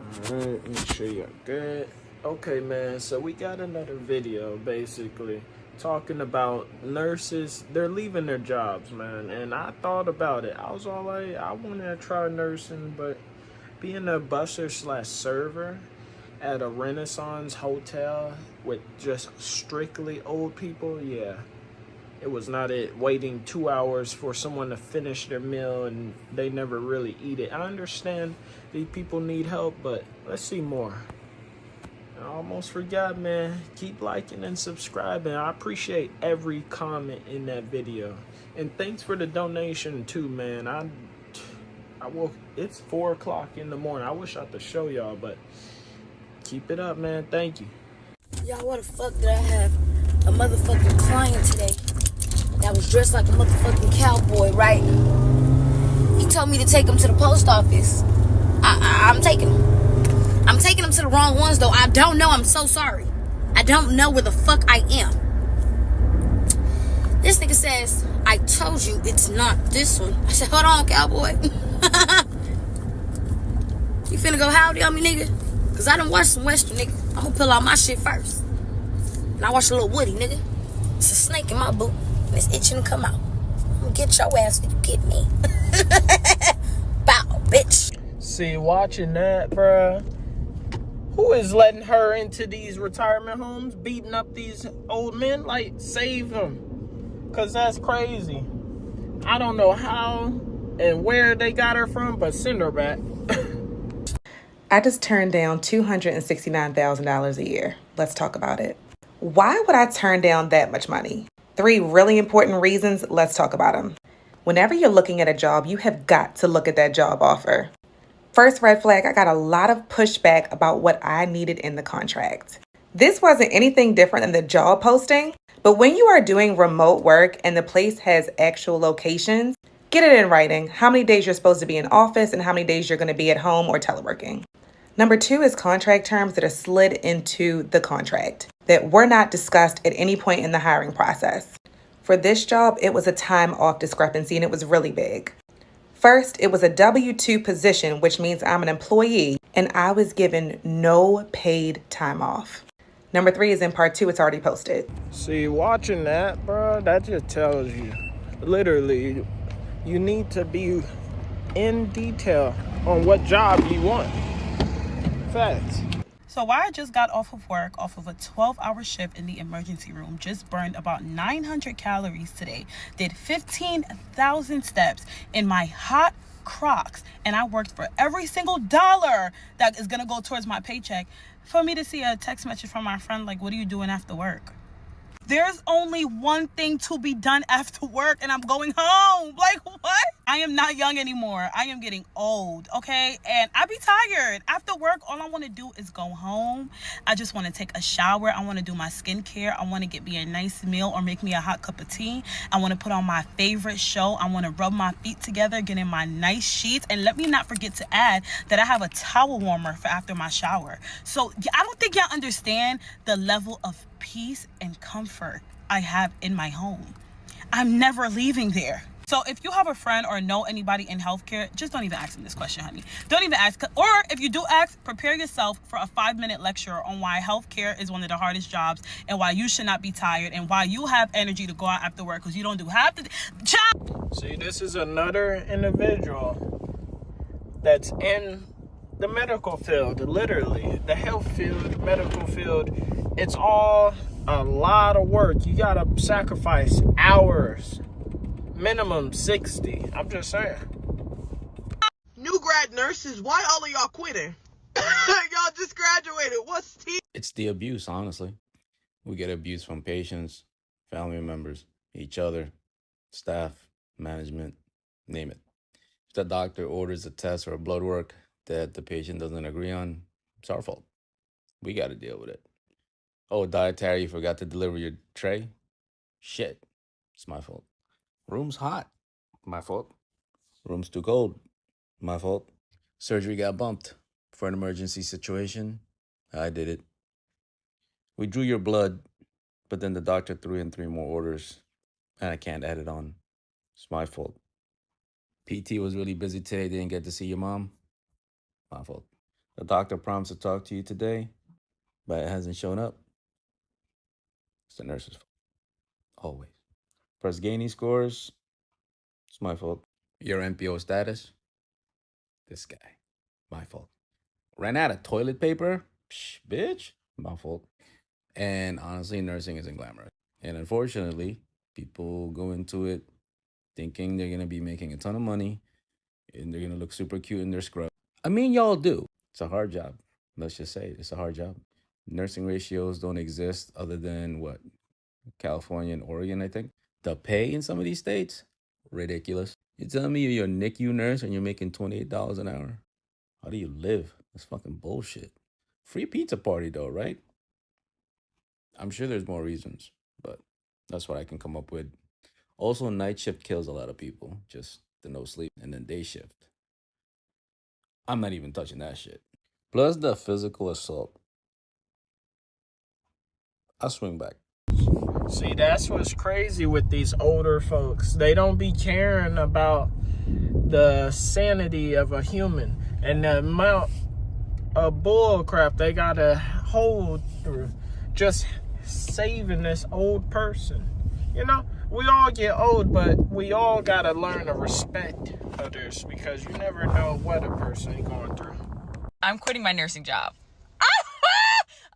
Alright, make sure you're good. Okay, man, so we got another video basically talking about nurses. They're leaving their jobs, man, and I thought about it. I was all like, I want to try nursing, but being a busser slash server at a Renaissance hotel with just strictly old people, yeah, it was not it. Waiting 2 hours for someone to finish their meal and they never really eat it. I understand these people need help, but let's see more. I almost forgot, man. Keep liking and subscribing. I appreciate every comment in that video. And thanks for the donation too, man. I will. It's 4 o'clock in the morning. I wish I could show y'all, but keep it up, man. Thank you. Y'all, what the fuck did I have a motherfucking client today that was dressed like a motherfucking cowboy, right? He told me to take him to the post office. I'm taking him. I'm taking him to the wrong ones, though. I don't know. I'm so sorry. I don't know where the fuck I am. This nigga says, I told you it's not this one. I said, hold on, cowboy. You finna go howdy on me, nigga? Cause I done watched some Western, nigga. I'm gonna pull out my shit first. And I watched a little Woody, nigga. It's a snake in my boot. And it's itching to come out. I'm gonna get your ass if you get me. Bow, bitch. See, watching that, bruh. Who is letting her into these retirement homes, beating up these old men? Like, save them. Because that's crazy. I don't know how and where they got her from, but send her back. I just turned down $269,000 a year. Let's talk about it. Why would I turn down that much money? 3 really important reasons. Let's talk about them. Whenever you're looking at a job, you have got to look at that job offer. First red flag, I got a lot of pushback about what I needed in the contract. This wasn't anything different than the job posting, but when you are doing remote work and the place has actual locations, get it in writing how many days you're supposed to be in office and how many days you're going to be at home or teleworking. Number 2 is contract terms that are slid into the contract that were not discussed at any point in the hiring process. For this job, it was a time off discrepancy and it was really big. First, it was a W-2 position, which means I'm an employee and I was given no paid time off. Number 3 is in part 2, it's already posted. See, watching that, bro, that just tells you, literally, you need to be in detail on what job you want. Facts. So while I just got off of work, off of a 12-hour shift in the emergency room, just burned about 900 calories today, did 15,000 steps in my hot Crocs, and I worked for every single dollar that is going to go towards my paycheck, for me to see a text message from my friend like, what are you doing after work? There's only one thing to be done after work, and I'm going home. Like, what? I am not young anymore. I am getting old, okay? And I be tired. After work, all I want to do is go home. I just want to take a shower. I want to do my skincare. I want to get me a nice meal or make me a hot cup of tea. I want to put on my favorite show. I want to rub my feet together, get in my nice sheets. And let me not forget to add that I have a towel warmer for after my shower. So I don't think y'all understand the level of peace and comfort I have in my home. I'm never leaving there. So if you have a friend or know anybody in healthcare, just don't even ask them this question, honey. Don't even ask. Or if you do ask, prepare yourself for a 5-minute lecture on why healthcare is one of the hardest jobs and why you should not be tired and why you have energy to go out after work because you don't do half the job. See, this is another individual that's in the medical field, literally. The health field, medical field. It's all a lot of work. You gotta sacrifice hours. Minimum 60. I'm just saying. New grad nurses, why all of y'all quitting? Y'all just graduated. What's tea? It's the abuse, honestly. We get abuse from patients, family members, each other, staff, management, name it. If the doctor orders a test or a blood work that the patient doesn't agree on, it's our fault. We got to deal with it. Oh, dietary, you forgot to deliver your tray? Shit, it's my fault. Room's hot. My fault. Room's too cold. My fault. Surgery got bumped for an emergency situation. I did it. We drew your blood, but then the doctor threw in 3 more orders, and I can't add it on. It's my fault. PT was really busy today. Didn't get to see your mom. My fault. The doctor promised to talk to you today, but it hasn't shown up. It's the nurse's fault. Always. Press gaining scores. It's my fault. Your NPO status. This guy. My fault. Ran out of toilet paper. Psh, bitch. My fault. And honestly, nursing isn't glamorous. And unfortunately, people go into it thinking they're going to be making a ton of money and they're going to look super cute in their scrub. I mean, y'all do. It's a hard job. Let's just say it's a hard job. Nursing ratios don't exist other than what? California and Oregon, I think. The pay in some of these states, ridiculous. You telling me you're a NICU nurse and you're making $28 an hour? How do you live? That's fucking bullshit. Free pizza party though, right? I'm sure there's more reasons, but that's what I can come up with. Also, night shift kills a lot of people. Just the no sleep. And then day shift. I'm not even touching that shit. Plus the physical assault. I'll swing back. See, that's what's crazy with these older folks. They don't be caring about the sanity of a human and the amount of bull crap they gotta hold through just saving this old person. You know, we all get old, but we all gotta learn to respect others because you never know what a person is going through. I'm quitting my nursing job.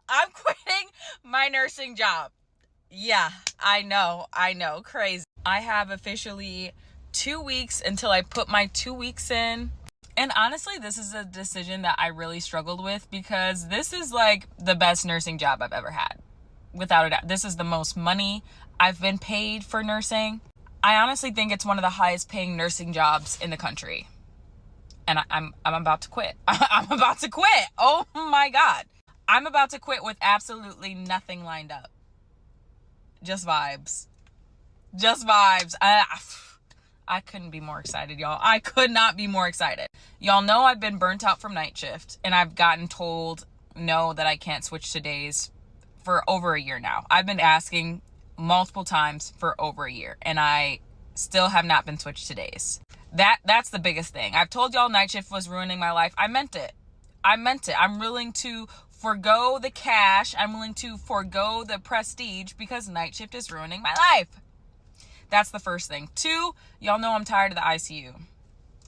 I'm quitting my nursing job. Yeah, I know, crazy. I have officially 2 weeks until I put my 2 weeks in. And honestly, this is a decision that I really struggled with because this is like the best nursing job I've ever had. Without a doubt. This is the most money I've been paid for nursing. I honestly think it's one of the highest paying nursing jobs in the country. And I'm about to quit. I'm about to quit. Oh my God. I'm about to quit with absolutely nothing lined up. Just vibes. I couldn't be more excited, y'all. I could not be more excited. Y'all know I've been burnt out from night shift and I've gotten told no that I can't switch to days for over a year now. I've been asking multiple times for over a year and I still have not been switched to days. That's the biggest thing. I've told y'all night shift was ruining my life. I meant it. I'm willing to forgo the cash. I'm willing to forgo the prestige because night shift is ruining my life. That's the first thing. 2, y'all know I'm tired of the ICU.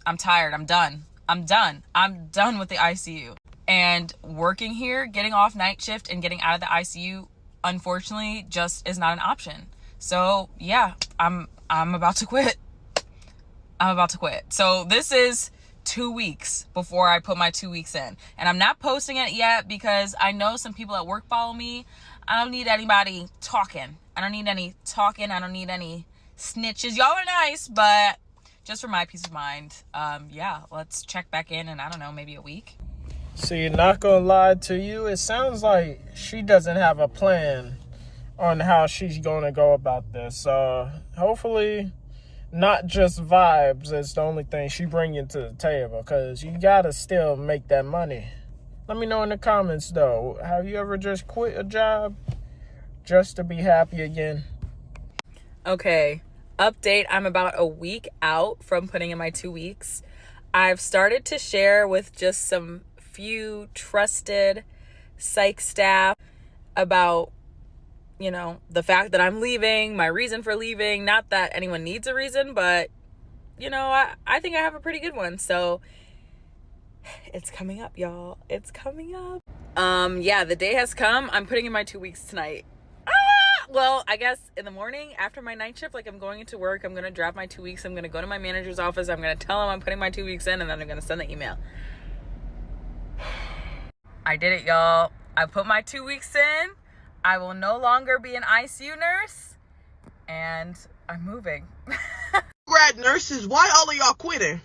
I'm tired. I'm done with the ICU. And working here, getting off night shift and getting out of the ICU, unfortunately, just is not an option. So yeah, I'm about to quit. So this is 2 weeks before I put my 2 weeks in. And I'm not posting it yet because I know some people at work follow me. I don't need anybody talking. I don't need any snitches. Y'all are nice, but just for my peace of mind, yeah, let's check back in I don't know, maybe a week. See, not gonna lie to you, it sounds like she doesn't have a plan on how she's gonna go about this. Hopefully not just vibes is the only thing she bringing to the table, because you gotta still make that money. Let me know in the comments though, have you ever just quit a job just to be happy again? Okay, update. I'm about a week out from putting in my 2 weeks. I've started to share with just some few trusted psych staff about, you know, the fact that I'm leaving, my reason for leaving. Not that anyone needs a reason, but, you know, I think I have a pretty good one. So it's coming up, y'all. It's coming up. Yeah, the day has come. I'm putting in my 2 weeks tonight. Well, I guess in the morning after my night shift, like I'm going into work, I'm going to draft my 2 weeks. I'm going to go to my manager's office. I'm going to tell him I'm putting my 2 weeks in, and then I'm going to send the email. I did it, y'all. I put my 2 weeks in. I will no longer be an ICU nurse, and I'm moving. Grad nurses, why all of y'all quitting?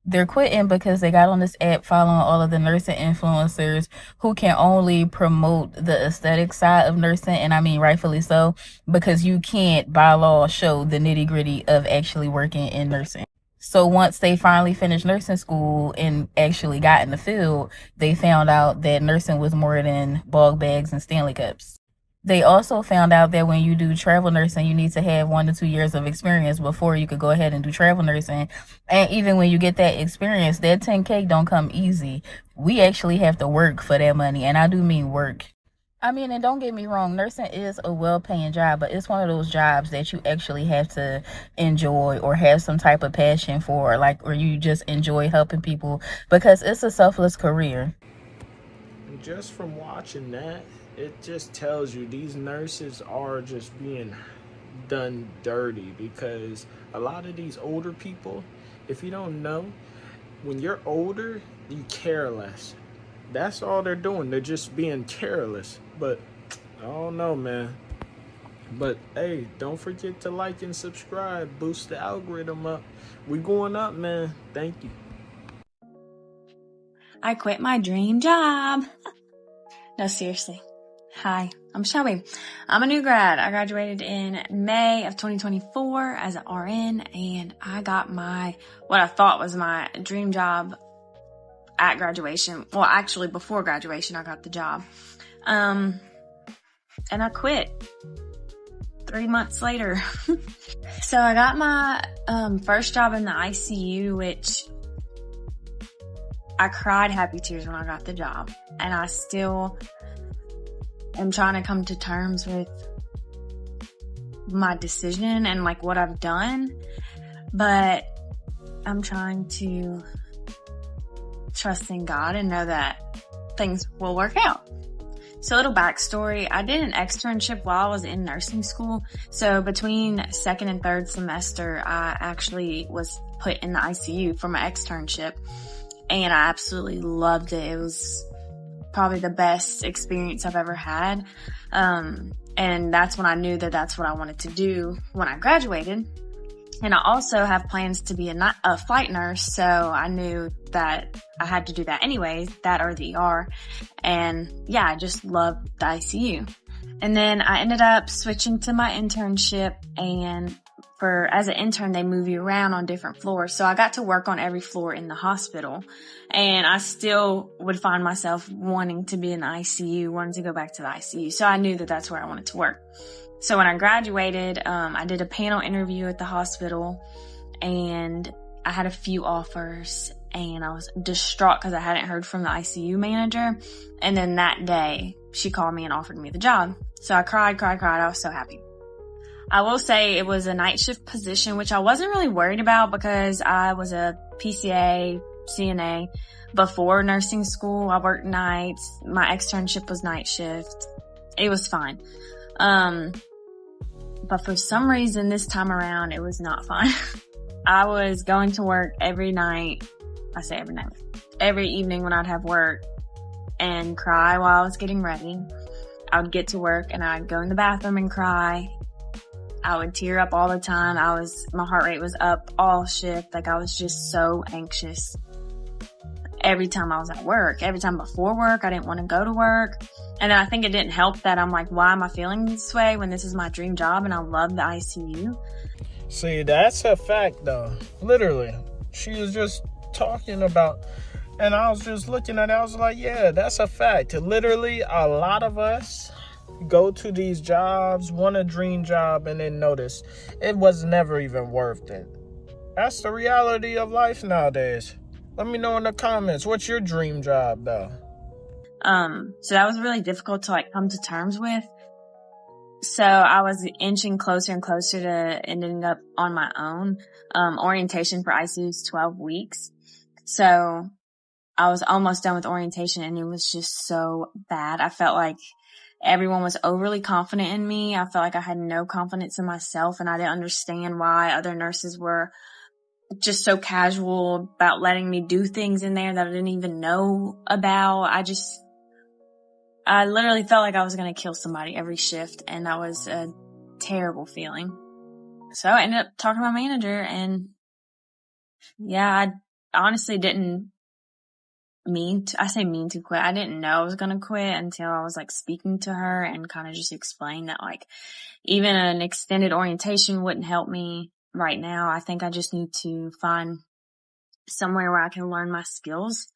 They're quitting because they got on this app following all of the nursing influencers who can only promote the aesthetic side of nursing. And I mean, rightfully so, because you can't by law show the nitty gritty of actually working in nursing. So once they finally finished nursing school and actually got in the field, they found out that nursing was more than bog bags and Stanley Cups. They also found out that when you do travel nursing, you need to have 1 to 2 years of experience before you could go ahead and do travel nursing. And even when you get that experience, that 10K don't come easy. We actually have to work for that money, and I do mean work. I mean, and don't get me wrong, nursing is a well-paying job, but it's one of those jobs that you actually have to enjoy or have some type of passion for, like, or you just enjoy helping people, because it's a selfless career. And just from watching that, it just tells you these nurses are just being done dirty, because a lot of these older people, if you don't know, when you're older, you care less. That's all they're doing. They're just being careless. But I don't know, man. But hey, don't forget to like and subscribe. Boost the algorithm up. We going up, man. Thank you. I quit my dream job. No, seriously. Hi, I'm Shelby. I'm a new grad. I graduated in May of 2024 as an RN, and I got what I thought was my dream job at graduation. Well, actually, before graduation, I got the job. And I quit 3 months later. So I got my first job in the ICU, which I cried happy tears when I got the job. And I still am trying to come to terms with my decision and like what I've done. But I'm trying to trust in God and know that things will work out. So a little backstory, I did an externship while I was in nursing school. So between second and third semester, I actually was put in the ICU for my externship, and I absolutely loved it. It was probably the best experience I've ever had. And that's when I knew that that's what I wanted to do when I graduated. And I also have plans to be a flight nurse, so I knew that I had to do that anyways, that or the ER. And yeah, I just loved the ICU. And then I ended up switching to my internship, and as an intern, they move you around on different floors. So I got to work on every floor in the hospital, and I still would find myself wanting to be in the ICU, wanting to go back to the ICU. So I knew that that's where I wanted to work. So when I graduated, I did a panel interview at the hospital, and I had a few offers, and I was distraught because I hadn't heard from the ICU manager. And then that day, she called me and offered me the job. So I cried. I was so happy. I will say it was a night shift position, which I wasn't really worried about because I was a PCA, CNA before nursing school. I worked nights. My externship was night shift. It was fine. But for some reason this time around, it was not fun. I was going to work every night. I say every night. Every evening when I'd have work and cry while I was getting ready. I would get to work and I'd go in the bathroom and cry. I would tear up all the time. My heart rate was up all shift. Like, I was just so anxious every time I was at work. Every time before work, I didn't want to go to work. And I think it didn't help that I'm like, why am I feeling this way when this is my dream job and I love the ICU? See, that's a fact though. Literally. She was just talking about, and I was just looking at it. I was like, yeah, that's a fact. Literally, a lot of us go to these jobs, want a dream job, and then notice it was never even worth it. That's the reality of life nowadays. Let me know in the comments, what's your dream job though? So that was really difficult to like come to terms with. So I was inching closer and closer to ending up on my own. Orientation for ICU is 12 weeks. So I was almost done with orientation, and it was just so bad. I felt like everyone was overly confident in me. I felt like I had no confidence in myself, and I didn't understand why other nurses were just so casual about letting me do things in there that I didn't even know about. I literally felt like I was going to kill somebody every shift, and that was a terrible feeling. So I ended up talking to my manager, and yeah, I honestly didn't mean to quit. I didn't know I was going to quit until I was like speaking to her and kind of just explained that like even an extended orientation wouldn't help me right now. I think I just need to find somewhere where I can learn my skills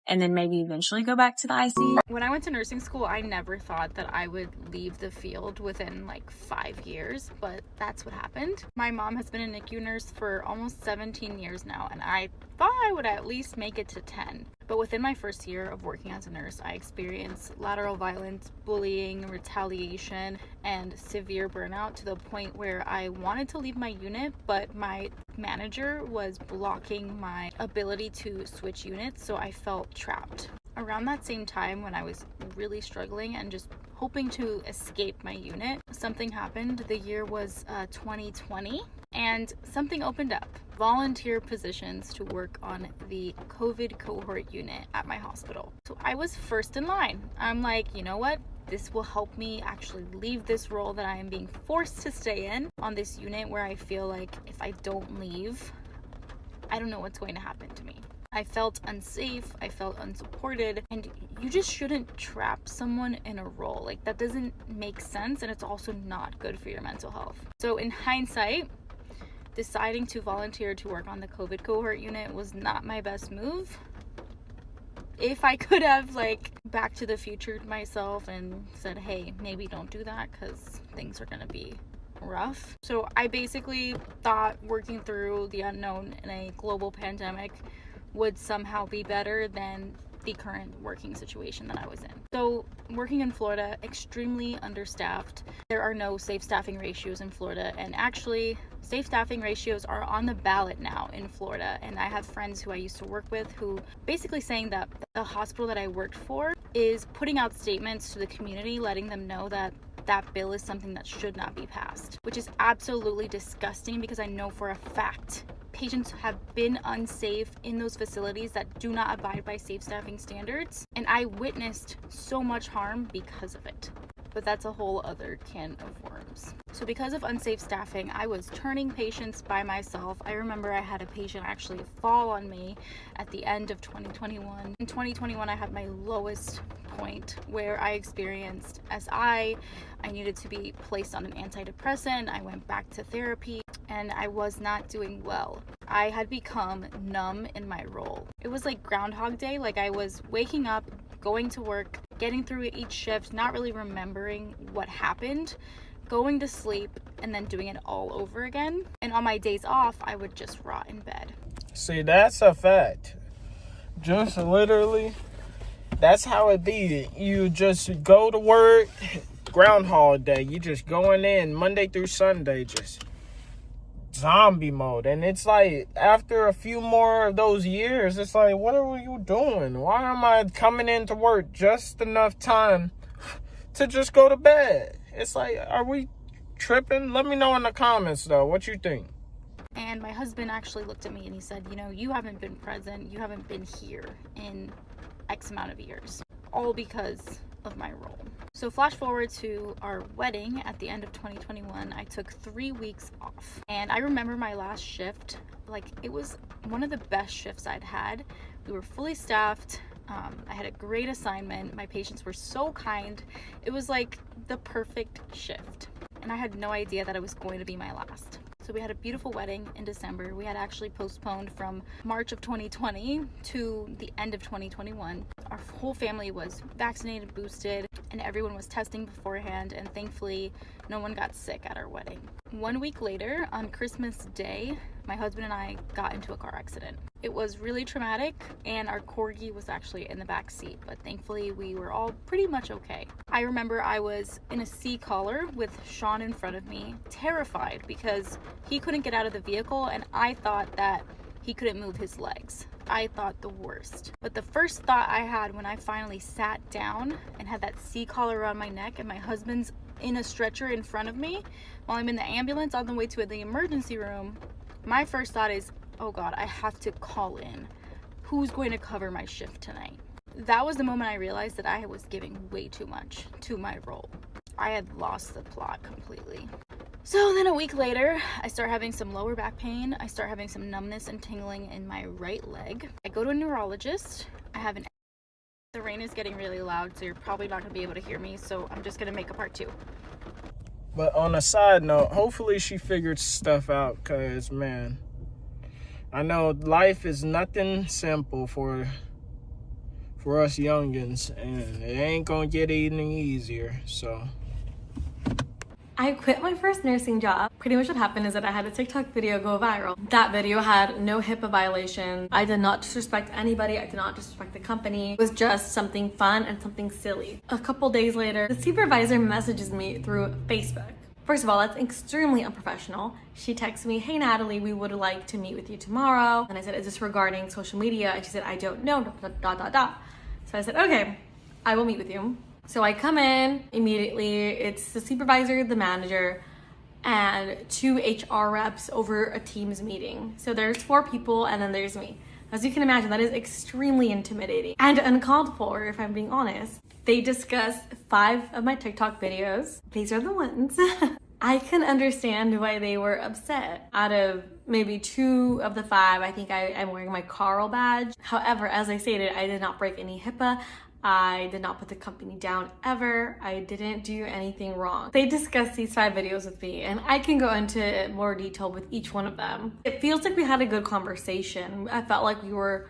and then maybe eventually go back to the ICU. When I went to nursing school, I never thought that I would leave the field within like 5 years, but that's what happened. My mom has been a NICU nurse for almost 17 years now, and I thought I would at least make it to 10. But within my first year of working as a nurse, I experienced lateral violence, bullying, retaliation, and severe burnout to the point where I wanted to leave my unit, but my manager was blocking my ability to switch units, so I felt trapped. Around that same time, when I was really struggling and just hoping to escape my unit, something happened. The year was 2020, and something opened up. Volunteer positions to work on the COVID cohort unit at my hospital. So I was first in line. I'm like, you know what? This will help me actually leave this role that I am being forced to stay in on this unit where I feel like if I don't leave, I don't know what's going to happen to me. I felt unsafe, I felt unsupported, and you just shouldn't trap someone in a role. Like, that doesn't make sense, and it's also not good for your mental health. So in hindsight, deciding to volunteer to work on the COVID cohort unit was not my best move. If I could have Back to the Future myself and said, hey, maybe don't do that because things are gonna be rough. So I basically thought working through the unknown in a global pandemic would somehow be better than the current working situation that I was in. So working in Florida, extremely understaffed. There are no safe staffing ratios in Florida, and actually safe staffing ratios are on the ballot now in Florida. And I have friends who I used to work with who basically saying that the hospital that I worked for is putting out statements to the community letting them know that that bill is something that should not be passed, which is absolutely disgusting because I know for a fact patients have been unsafe in those facilities that do not abide by safe staffing standards, and I witnessed so much harm because of it. But that's a whole other can of worms. So because of unsafe staffing, I was turning patients by myself. I remember I had a patient actually fall on me at the end of 2021. In 2021, I had my lowest point where I experienced SI. I needed to be placed on an antidepressant. I went back to therapy, and I was not doing well. I had become numb in my role. It was like Groundhog Day. Like, I was waking up, going to work, getting through each shift, not really remembering what happened, going to sleep, and then doing it all over again. And on my days off, I would just rot in bed. See, that's a fact. Just literally, that's how it be. You just go to work, Groundhog Day. You just going in Monday through Sunday, just zombie mode. And it's like, after a few more of those years, it's like, what are you doing? Why am I coming into work just enough time to just go to bed? It's like, are we tripping? Let me know in the comments though, what you think. And my husband actually looked at me and he said, you know, you haven't been present, you haven't been here in X amount of years, all because of my role. So flash forward to our wedding at the end of 2021, I took 3 weeks off. And I remember my last shift, like, it was one of the best shifts I'd had. We were fully staffed. I had a great assignment. My patients were so kind. It was like the perfect shift. And I had no idea that it was going to be my last. So we had a beautiful wedding in December. We had actually postponed from March of 2020 to the end of 2021. Our whole family was vaccinated, boosted, and everyone was testing beforehand, and thankfully no one got sick at our wedding. 1 week later, on Christmas Day, my husband and I got into a car accident. It was really traumatic, and our corgi was actually in the back seat, but thankfully we were all pretty much okay. I remember I was in a C-collar with Sean in front of me, terrified because he couldn't get out of the vehicle, and I thought that he couldn't move his legs. I thought the worst. But the first thought I had when I finally sat down and had that C-collar around my neck and my husband's in a stretcher in front of me while I'm in the ambulance on the way to the emergency room, my first thought is, oh God, I have to call in. Who's going to cover my shift tonight? That was the moment I realized that I was giving way too much to my role. I had lost the plot completely. So then a week later, I start having some lower back pain. I start having some numbness and tingling in my right leg. I go to a neurologist. I have an... The rain is getting really loud, so you're probably not gonna be able to hear me, so I'm just gonna make a part 2. But on a side note, hopefully she figured stuff out, because, man, I know life is nothing simple for for us youngins, and it ain't gonna get any easier. So I quit my first nursing job. Pretty much what happened is that I had a TikTok video go viral. That video had no HIPAA violation. I did not disrespect anybody. I did not disrespect the company. It was just something fun and something silly. A couple days later, the supervisor messages me through Facebook. First of all, that's extremely unprofessional. She texts me, "Hey Natalie, we would like to meet with you tomorrow." And I said, "Is this regarding social media?" And she said, "I don't know, dot, dot, dot, dot." So I said, "Okay, I will meet with you." So I come in immediately. It's the supervisor, the manager, and 2 HR reps over a Teams meeting. So there's 4 people, and then there's me. As you can imagine, that is extremely intimidating and uncalled for, if I'm being honest. They discuss 5 of my TikTok videos. These are the ones. I can understand why they were upset. Out of maybe 2 of the 5, I think I'm wearing my Carl badge. However, as I stated, I did not break any HIPAA. I did not put the company down ever. I didn't do anything wrong. They discussed these 5 videos with me, and I can go into more detail with each one of them. It feels like we had a good conversation. I felt like we were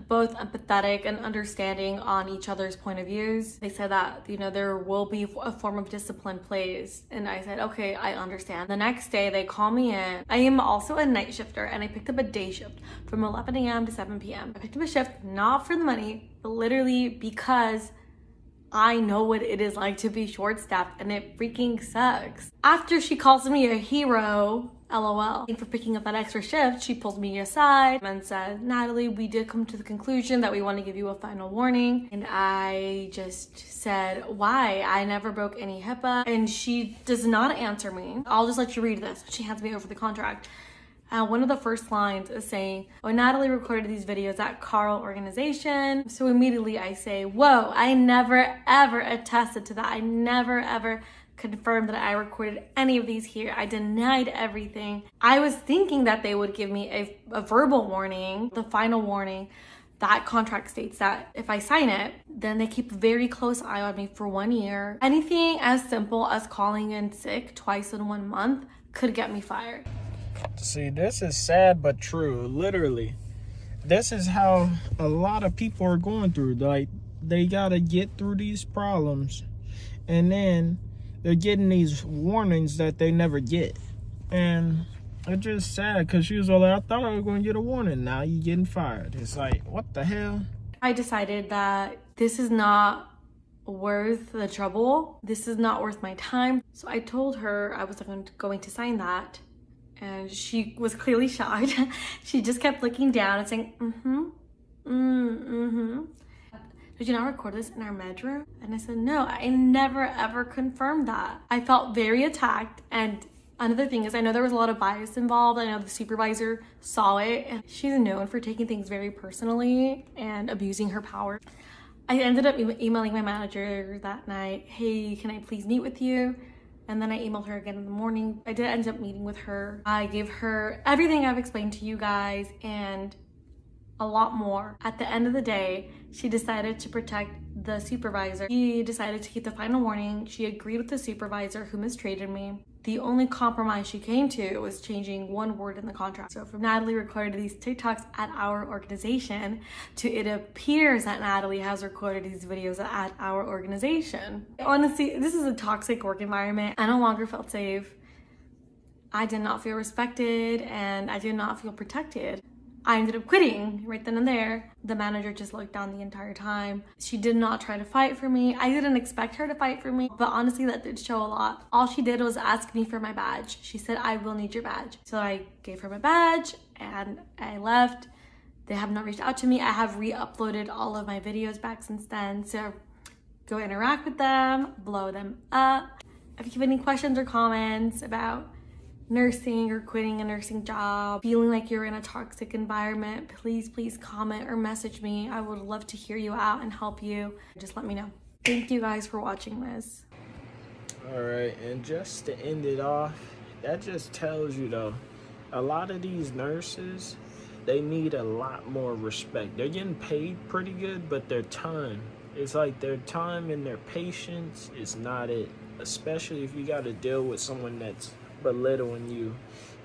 both empathetic and understanding on each other's point of views. They said that, you know, there will be a form of discipline placed, and I said, okay, I understand. The next day they call me in. I am also a night shifter, and I picked up a day shift from 11 a.m. to 7 p.m. I picked up a shift not for the money, but literally because I know what it is like to be short-staffed, and it freaking sucks. After she calls me a hero, LOL, for picking up that extra shift, she pulled me aside and said, "Natalie, we did come to the conclusion that we want to give you a final warning." And I just said, "Why? I never broke any HIPAA." And she does not answer me. "I'll just let you read this." She hands me over the contract. One of the first lines is saying, "Oh, Natalie recorded these videos at Carl Organization." So immediately I say, "Whoa, I never ever attested to that. I never ever confirmed that I recorded any of these here. I denied everything." I was thinking that they would give me a verbal warning, the final warning. That contract states that if I sign it, then they keep a very close eye on me for 1 year. Anything as simple as calling in sick twice in 1 month could get me fired. see, this is sad but true. Literally, this is how a lot of people are going through. Like, they gotta get through these problems, and then they're getting these warnings that they never get. And it's just sad, because she was all like, "I thought I was going to get a warning. Now you're getting fired." It's like, what the hell? I decided that this is not worth the trouble. This is not worth my time. So I told her I was going to sign that. And she was clearly shocked. She just kept looking down and saying, "Did you not record this in our bedroom?" And I said, "No, I never ever confirmed that." I felt very attacked. And another thing is, I know there was a lot of bias involved. I know the supervisor saw it, and she's known for taking things very personally and abusing her power. I ended up emailing my manager that night, "Hey, can I please meet with you?" And then I emailed her again in the morning. I did end up meeting with her. I gave her everything I've explained to you guys and a lot more. At the end of the day, she decided to protect the supervisor. She decided to keep the final warning. She agreed with the supervisor who mistreated me. The only compromise she came to was changing 1 word in the contract. So from Natalie recorded these TikToks at our organization to it appears that Natalie has recorded these videos at our organization. Honestly, this is a toxic work environment. I no longer felt safe. I did not feel respected, and I did not feel protected. I ended up quitting right then and there. The manager just looked down the entire time. She did not try to fight for me. I didn't expect her to fight for me, but honestly, that did show a lot. All she did was ask me for my badge. She said, "I will need your badge." So I gave her my badge and I left. They have not reached out to me. I have re-uploaded all of my videos back since then. So go interact with them, blow them up. If you have any questions or comments about nursing or quitting a nursing job, feeling like you're in a toxic environment, please comment or message me. I would love to hear you out and help you. Just let me know. Thank you guys for watching this. All right, and just to end it off, that just tells you though, a lot of these nurses, they need a lot more respect. They're getting paid pretty good, but their time, it's like their time and their patience is not it. Especially if you got to deal with someone that's belittling you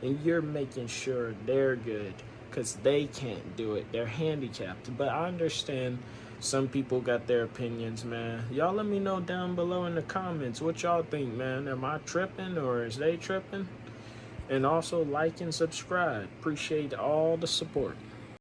and you're making sure they're good because they can't do it. They're handicapped. But I understand Some people got their opinions, man. Y'all let me know down below in the comments what y'all think, man. Am I tripping or is they tripping? And also like and subscribe. Appreciate all the support.